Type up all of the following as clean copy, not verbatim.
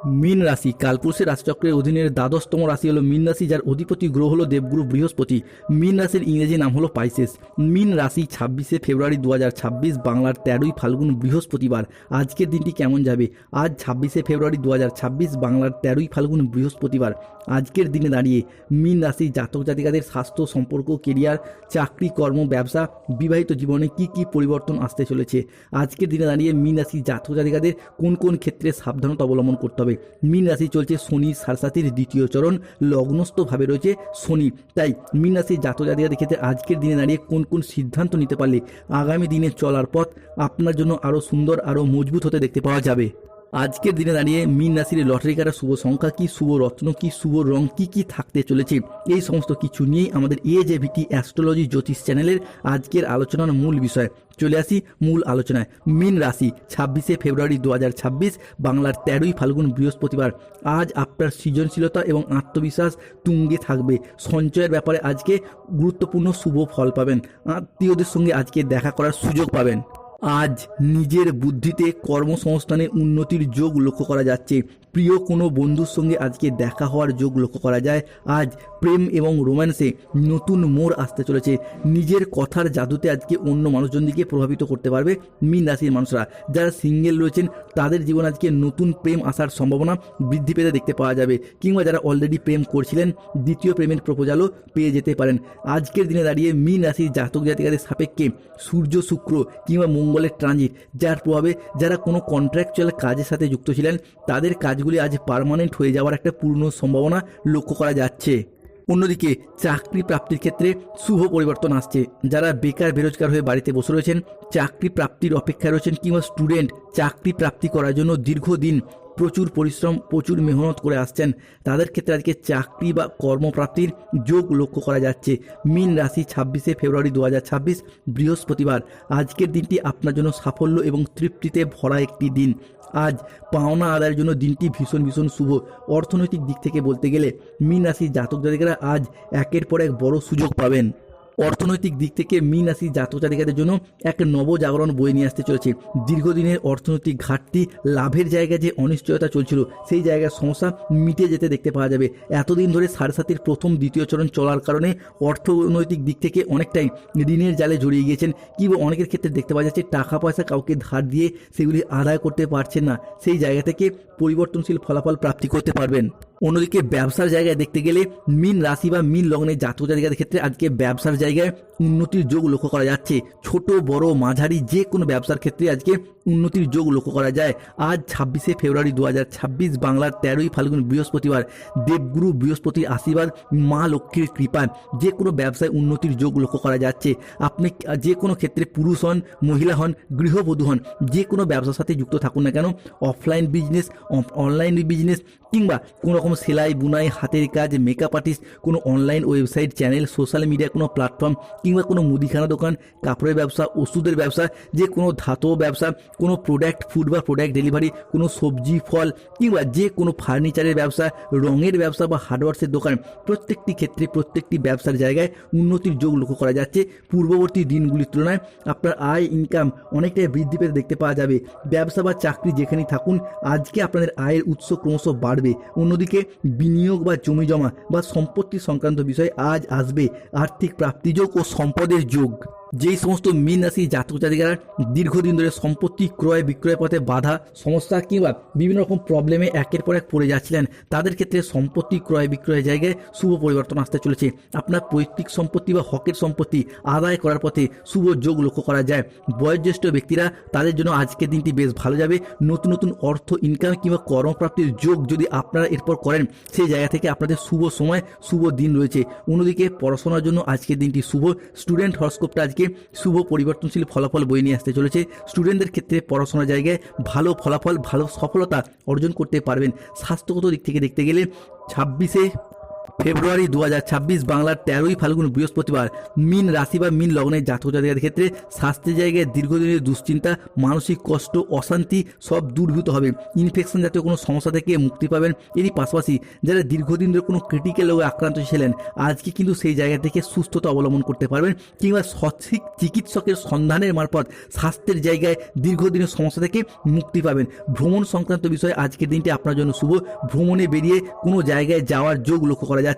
মীন রাশি কালপুরুষের রাশিচক্রের অধীনের দ্বাদশতম রাশি হলো মীন রাশি, যার অধিপতি গ্রহ হলো দেবগুরু বৃহস্পতি। মীন রাশির ইংরেজি নাম হলো পাইসেস। মীন রাশি 26শে ফেব্রুয়ারি 2026, বাংলার 13ই ফাল্গুন, বৃহস্পতিবার। আজকের দিনটি কেমন যাবে? আজ 26শে ফেব্রুয়ারি 2026, বাংলার 13ই ফাল্গুন, বৃহস্পতিবার। আজকের দিনে দাঁড়িয়ে মীন রাশি জাতক জাতিকাদের স্বাস্থ্য, সম্পর্ক, কেরিয়ার, চাকরি, কর্ম, ব্যবসা, বিবাহিত জীবনে কি কি পরিবর্তন আসতে চলেছে? আজকের দিনে দাঁড়িয়ে মীন রাশি জাতক জাতিকাদের কোন কোন ক্ষেত্রে সাবধানতা অবলম্বন করতে হবে? মীন রাশি চলছে শনি সাড়সাতির দ্বিতীয় চরণ, লগ্নস্থভাবে রয়েছে শনি। তাই মীন রাশি জাতক জাতিকাদের ক্ষেত্রে আজকের দিনে দাঁড়িয়ে কোন কোন সিদ্ধান্ত নিতে পারলে আগামী দিনে চলার পথ আপনার জন্য আরও সুন্দর, আরও মজবুত হতে দেখতে পাওয়া যাবে। আজকের দিনে দাঁড়িয়ে মীন রাশির লটারি কাটার শুভ সংখ্যা কি, শুভ রত্ন কি, শুভ রং কি কি থাকতে চলেছে, এই সমস্ত কিছু নিয়েই আমাদের AJVT অ্যাস্ট্রোলজি জ্যোতিষ চ্যানেলের আজকের আলোচনার মূল বিষয়। চলে আসি মূল আলোচনায়। মীন রাশি 26শে ফেব্রুয়ারি 2026, বাংলার 13ই ফাল্গুন, বৃহস্পতিবার। আজ আপনার সৃজনশীলতা এবং আত্মবিশ্বাস তুঙ্গে থাকবে। সঞ্চয়ের ব্যাপারে আজকে গুরুত্বপূর্ণ শুভ ফল পাবেন। আত্মীয়দের সঙ্গে আজকে দেখা করার সুযোগ পাবেন। আজ নিজের বুদ্ধিতে কর্মসংস্থানে উন্নতির যোগ লক্ষ্য করা যাচ্ছে। প্রিয় কোনো বন্ধুর সঙ্গে আজকে দেখা হওয়ার যোগ লক্ষ্য করা যায়। আজ প্রেম এবং রোম্যান্সে নতুন মোড় আসতে চলেছে। নিজের কথার জাদুতে আজকে অন্য মানুষজনকে প্রভাবিত করতে পারবে মীন রাশির মানুষরা। যারা সিঙ্গেল রয়েছেন তাদের জীবন আজকে নতুন প্রেম আসার সম্ভাবনা বৃদ্ধি পেতে দেখতে পাওয়া যাবে, কিংবা যারা অলরেডি প্রেম করছিলেন দ্বিতীয় প্রেমের প্রপোজালও পেয়ে যেতে পারেন। আজকের দিনে দাঁড়িয়ে মীন রাশির জাতক জাতিকাদের সাপেক্ষে সূর্য, শুক্র কিংবা মঙ্গলের ট্রানজিট, যার প্রভাবে যারা কোনো কন্ট্রাকচুয়াল কাজের সাথে যুক্ত ছিলেন তাদের কাজগুলি আজ পার্মানেন্ট হয়ে যাওয়ার একটা পূর্ণ সম্ভাবনা লক্ষ্য করা যাচ্ছে। অন্যদিকে চাকরি প্রাপ্তির ক্ষেত্রে শুভ পরিবর্তন আসছে। যারা বেকার বেরোজগার হয়ে বাড়িতে বসে রয়েছেন, চাকরি প্রাপ্তির অপেক্ষায় রয়েছেন, কিংবা স্টুডেন্ট চাকরি প্রাপ্তি করার জন্য দীর্ঘদিন প্রচুর পরিশ্রম, প্রচুর মেহনত করে আসছেন, তাদের ক্ষেত্রে আজকে চাকরি বা কর্মপ্রাপ্তির যোগ লক্ষ্য করা যাচ্ছে। মীন রাশি 26শে ফেব্রুয়ারি 2026, বৃহস্পতিবার। আজকের দিনটি আপনার জন্য সাফল্য এবং তৃপ্তিতে ভরা একটি দিন। আজ পাওনা আদায়ের জন্য দিনটি ভীষণ ভীষণ শুভ। অর্থনৈতিক দিক থেকে বলতে গেলে মীন রাশির জাতক জাতিকারা আজ একের পর এক বড় সুযোগ পাবেন। অর্থনৈতিক দিক থেকে মীন রাশি জাতক জাতিকাদের জন্য এক নবজাগরণ বয়ে নিয়ে আসতে চলেছে। দীর্ঘদিনের অর্থনৈতিক ঘাটতি, লাভের জায়গায় যে অনিশ্চয়তা চলছিল, সেই জায়গার সমস্যা মিটে যেতে দেখতে পাওয়া যাবে। এতদিন ধরে সাড়সাতির প্রথম দ্বিতীয় চরণ চলার কারণে অর্থনৈতিক দিক থেকে অনেকটাই ঋণের জালে জড়িয়ে গিয়েছেন, কিংবা অনেকের ক্ষেত্রে দেখতে পাওয়া যাচ্ছে টাকা পয়সা কাউকে ধার দিয়ে সেগুলি আদায় করতে পারছেন না। সেই জায়গা থেকে পরিবর্তনশীল ফলাফল প্রাপ্তি করতে পারবেন। অন্যদিকে ব্যবসার জায়গায় দেখতে গেলে মীন রাশি বা মীন লগ্নের জাতক জাতিকাদের ক্ষেত্রে আজকে ব্যবসার জায়গায় উন্নতির যোগ লক্ষ্য করা যাচ্ছে। ছোট বড় মাঝারি যে কোনো ব্যবসার ক্ষেত্রে আজকে উন্নতির যোগ লক্ষ্য করা যায়। আজ 26শে ফেব্রুয়ারি 2026, বাংলার 13ই ফাল্গুন, বৃহস্পতিবার। দেবগুরু বৃহস্পতির আশীর্বাদ, মা লক্ষ্মীর কৃপা, যে কোনো ব্যবসায় উন্নতির যোগ লক্ষ্য করা যাচ্ছে। আপনি যে কোনো ক্ষেত্রে পুরুষ হন, মহিলা হন, গৃহবধূ হন, যে কোনো ব্যবসার সাথে যুক্ত থাকুন না কেন, অফলাইন বিজনেস, অনলাইন বিজনেস, কিংবা কোনো রকম সেলাই বুনাই, হাতের কাজ, মেকআপ আর্টিস্ট, কোনো online website, channel, social media কোনো প্ল্যাটফর্ম, কিংবা কোনো মুদিখানা দোকান, কাপড়ের ব্যবসা, ওষুধের ব্যবসা, যে কোনো ধাতব ব্যবসা, কোনো প্রোডাক্ট ফুড বা প্রোডাক্ট ডেলিভারি, কোনো সবজি ফল, কিংবা যে কোনো ফার্নিচারের ব্যবসা, রঙের ব্যবসা বা হার্ডওয়্যার্সের দোকান, প্রত্যেকটি ক্ষেত্রে প্রত্যেকটি ব্যবসার জায়গায় উন্নতির যোগ লক্ষ্য করা যাচ্ছে। পূর্ববর্তী দিনগুলির তুলনায় আপনার আয় ইনকাম অনেকটাই বৃদ্ধি পেতে দেখতে পাওয়া যাবে। ব্যবসা বা চাকরি যেখানেই থাকুন, আজকে আপনাদের আয়ের উৎস ক্রমশ বাড়বে। অন্যদিকে বিনিয়োগ বা জমি জমা বা সম্পত্তি সংক্রান্ত বিষয় আজ আসবে আর্থিক প্রাপ্তিযোগ ও সম্পদের যোগ। যেই সমস্ত মীন রাশি জাতক জাতিকারা দীর্ঘদিন ধরে সম্পত্তি ক্রয় বিক্রয় পথে বাধা, সমস্যা কিংবা বিভিন্ন রকম প্রবলেমে একের পর এক পড়ে যাচ্ছিলেন, তাদের ক্ষেত্রে সম্পত্তি ক্রয় বিক্রয়ের জায়গায় শুভ পরিবর্তন আসতে চলেছে। আপনার পৈতৃক সম্পত্তি বা হকের সম্পত্তি আদায় করার পথে শুভ যোগ লক্ষ্য করা যায়। বয়োজ্যেষ্ঠ ব্যক্তিরা, তাদের জন্য আজকের দিনটি বেশ ভালো যাবে। নতুন নতুন অর্থ ইনকাম কিংবা কর্মপ্রাপ্তির যোগ যদি আপনারা এরপর করেন, সেই জায়গা থেকে আপনাদের শুভ সময়, শুভ দিন রয়েছে। অন্যদিকে পড়াশোনার জন্য আজকের দিনটি শুভ। স্টুডেন্ট হরস্কোপটা আজকে শুভ পরিবর্তনশীল ফলাফল বয়ে নিয়ে আসতে চলেছে। স্টুডেন্টদের ক্ষেত্রে পড়াশোনার জায়গায় ভালো ফলাফল, ভালো সফলতা অর্জন করতে পারবেন। স্বাস্থ্যগত দিক থেকে দেখতে গেলে 26শে ফেব্রুয়ারি 2026 বাংলার 13ই ফাল্গুন বৃহস্পতিবার। মীন রাশি বা মীন লগ্নের জাতক জাতিকাদের ক্ষেত্রে স্বাস্থ্যের জায়গায় দীর্ঘদিনের দুশ্চিন্তা, মানসিক কষ্ট, অশান্তি সব দূরীভূত হবে। ইনফেকশন জাতীয় কোনো সমস্যা থেকে মুক্তি পাবেন। এরই পাশাপাশি যারা দীর্ঘদিন ধরে কোনো ক্রিটিক্যাল রোগে আক্রান্ত ছিলেন, আজকে কিন্তু সেই জায়গা থেকে সুস্থতা অবলম্বন করতে পারবেন, কিংবা সঠিক চিকিৎসকের সন্ধানের মারফত স্বাস্থ্যের জায়গায় দীর্ঘদিনের সমস্যা থেকে মুক্তি পাবেন। ভ্রমণ সংক্রান্ত বিষয়ে আজকের দিনটি আপনার জন্য শুভ। ভ্রমণে বেরিয়ে কোনো জায়গায় যাওয়ার যোগ লক্ষ্য করা যাচ্ছে।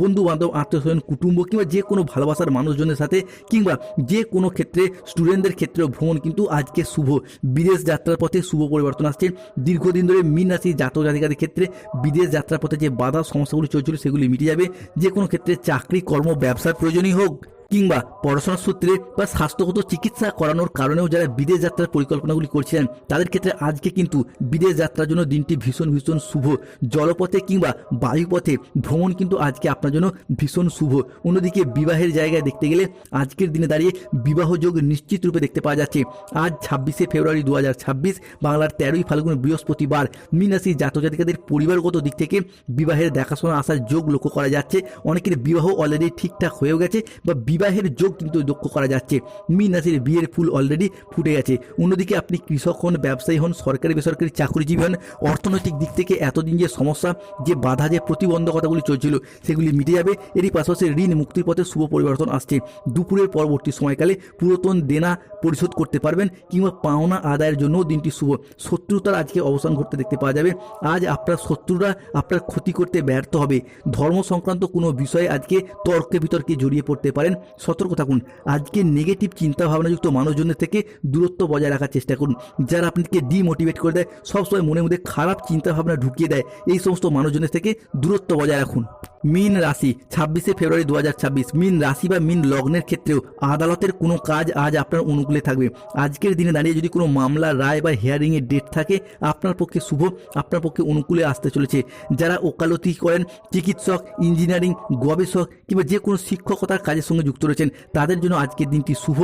বন্ধু বান্ধব, আত্মীয় স্বজন, কুটুম্ব কিংবা যে কোনো ভালোবাসার মানুষজনের সাথে, কিংবা যে কোনো ক্ষেত্রে স্টুডেন্টদের ক্ষেত্রেও ভ্রমণ কিন্তু আজকে শুভ। বিদেশ যাত্রার পথে শুভ পরিবর্তন আসছে। দীর্ঘদিন ধরে মীন রাশি জাতক জাতিকাদের ক্ষেত্রে বিদেশ যাত্রার পথে যে বাধা সমস্যাগুলি চলছিল সেগুলি মিটে যাবে। যে কোনো ক্ষেত্রে চাকরি, কর্ম, ব্যবসার প্রয়োজনই হোক, কিংবা পড়াশোনার সূত্রে বা স্বাস্থ্যগত চিকিৎসা করানোর কারণেও যারা বিদেশ যাত্রার পরিকল্পনাগুলি করছিলেন, তাদের ক্ষেত্রে আজকে কিন্তু বিদেশ যাত্রার জন্য দিনটি ভীষণ ভীষণ শুভ। জলপথে কিংবা বায়ুপথে ভ্রমণ কিন্তু আজকে আপনার জন্য ভীষণ শুভ। অন্যদিকে বিবাহের জায়গায় দেখতে গেলে আজকের দিনে দাঁড়িয়ে বিবাহ যোগ নিশ্চিত রূপে দেখতে পাওয়া যাচ্ছে। আজ 26শে ফেব্রুয়ারি 2026 বাংলার 13ই ফাল্গুন বৃহস্পতিবার। মীন রাশির জাতক জাতিকাদের পরিবারগত দিক থেকে বিবাহের দেখাশোনা আসার যোগ লক্ষ্য করা যাচ্ছে। অনেকের বিবাহ অলরেডি ঠিকঠাক হয়েও গেছে বা বিবাহের যোগ কিন্তু লক্ষ্য করা যাচ্ছে। মীন রাশির বিয়ের ফুল অলরেডি ফুটে গেছে। অন্যদিকে আপনি কৃষক হন, ব্যবসায়ী হন, সরকারি বেসরকারি চাকরিজীবী হন, অর্থনৈতিক দিক থেকে এতদিন যে সমস্যা, যে বাধা, যে প্রতিবন্ধকতাগুলি চলছিল সেগুলি মিটে যাবে। এরই পাশাপাশি ঋণ মুক্তির পথে শুভ পরিবর্তন আসছে। দুপুরের পরবর্তী সময়কালে পুরাতন দেনা পরিশোধ করতে পারবেন, কিংবা পাওনা আদায়ের জন্যও দিনটি শুভ। শত্রুতার আজকে অবসান ঘটতে দেখতে পাওয়া যাবে। আজ আপনার শত্রুরা আপনার ক্ষতি করতে ব্যর্থ হবে। ধর্ম সংক্রান্ত কোনো বিষয়ে আজকে তর্কে বিতর্কে জড়িয়ে পড়তে পারেন, সতর্ক থাকুন। আজকে নেগেটিভ চিন্তা ভাবনাযুক্ত মানুষজনের থেকে দূরত্ব বজায় রাখার চেষ্টা করুন। যারা আপনাকে ডিমোটিভেট করে দেয়, সবসময় মনের মধ্যে খারাপ চিন্তা ভাবনা ঢুকিয়ে দেয়, এই সমস্ত মানুষজনের থেকে দূরত্ব বজায় রাখুন। মীন রাশি 26শে ফেব্রুয়ারি 2026 মীন রাশি বা মীন লগ্নের ক্ষেত্রেও আদালতের কোনো কাজ আজ আপনার অনুকূলে থাকবে। আজকের দিনে দাঁড়িয়ে যদি কোনো মামলা, রায় বা হিয়ারিংয়ের ডেট থাকে, আপনার পক্ষে শুভ, আপনার পক্ষে অনুকূলে আসতে চলেছে। যারা ওকালতি করেন, চিকিৎসক, ইঞ্জিনিয়ারিং, গবেষক কিংবা যে কোনো শিক্ষকতার কাজের সঙ্গে যুক্ত রয়েছেন, তাদের জন্য আজকের দিনটি শুভ।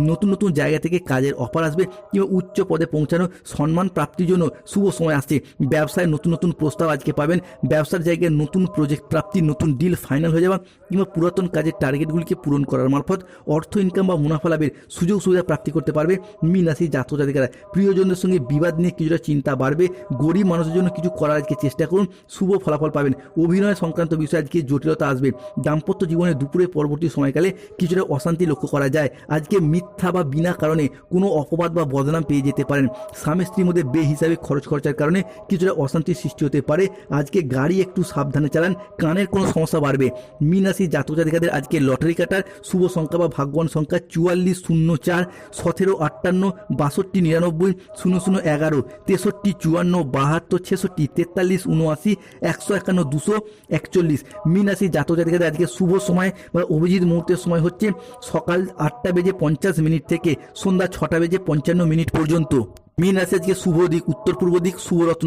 নতুন নতুন জায়গা থেকে কাজের অফার আসবে, কিংবা উচ্চ পদে পৌঁছানো, সম্মান প্রাপ্তির জন্য শুভ সময় আসছে। ব্যবসায় নতুন নতুন প্রস্তাব আজকে পাবেন। ব্যবসার জায়গায় নতুন প্রজেক্ট প্রাপ্তি, নতুন ডিল ফাইনাল হয়ে যাওয়া, কিংবা পুরাতন কাজের টার্গেটগুলিকে পূরণ করার মারফত অর্থ ইনকাম বা মুনাফা লাভের সুযোগ সুবিধা প্রাপ্তি করতে পারবে মীন রাশির জাতক জাতিকারা। প্রিয়জনদের সঙ্গে বিবাদ নিয়ে কিছুটা চিন্তা বাড়বে। গরিব মানুষের জন্য কিছু করার আজকে চেষ্টা করুন, শুভ ফলাফল পাবেন। অভিনয় সংক্রান্ত বিষয়ে আজকে জটিলতা আসবে। দাম্পত্য জীবনে দুপুরের পরবর্তী সময়কালে কিছুটা অশান্তি লক্ষ্য করা যায়। আজকে মিথ্যা বা বিনা কারণে কোনো অপবাদ বা বদনাম পেয়ে যেতে পারেন। স্বামী স্ত্রীর মধ্যে বেহিসাবে খরচার কারণে কিছুটা অশান্তির সৃষ্টি হতে পারে। আজকে গাড়ি একটু সাবধানে চালান, কানের কোনো সমস্যা বাড়বে। মীন রাশির জাতক জাতিকাদের আজকে লটারি কাটার শুভ সংখ্যা বা ভাগ্যবান সংখ্যা 44, 04, 17, 58, 62, 99, 00, 11, 63, 54, 72, 66, 43, 79, 151, 241। মীন রাশির জাতক জাতিকাদের আজকে শুভ সময় বা অভিজিৎ মুহূর্তের সময় হচ্ছে সকাল 8:50 থেকে সন্ধ্যা 6:55 পর্যন্ত। মীন রাশি আজকে শুভ দিক উত্তর পূর্ব দিক, শুভ রত্ন।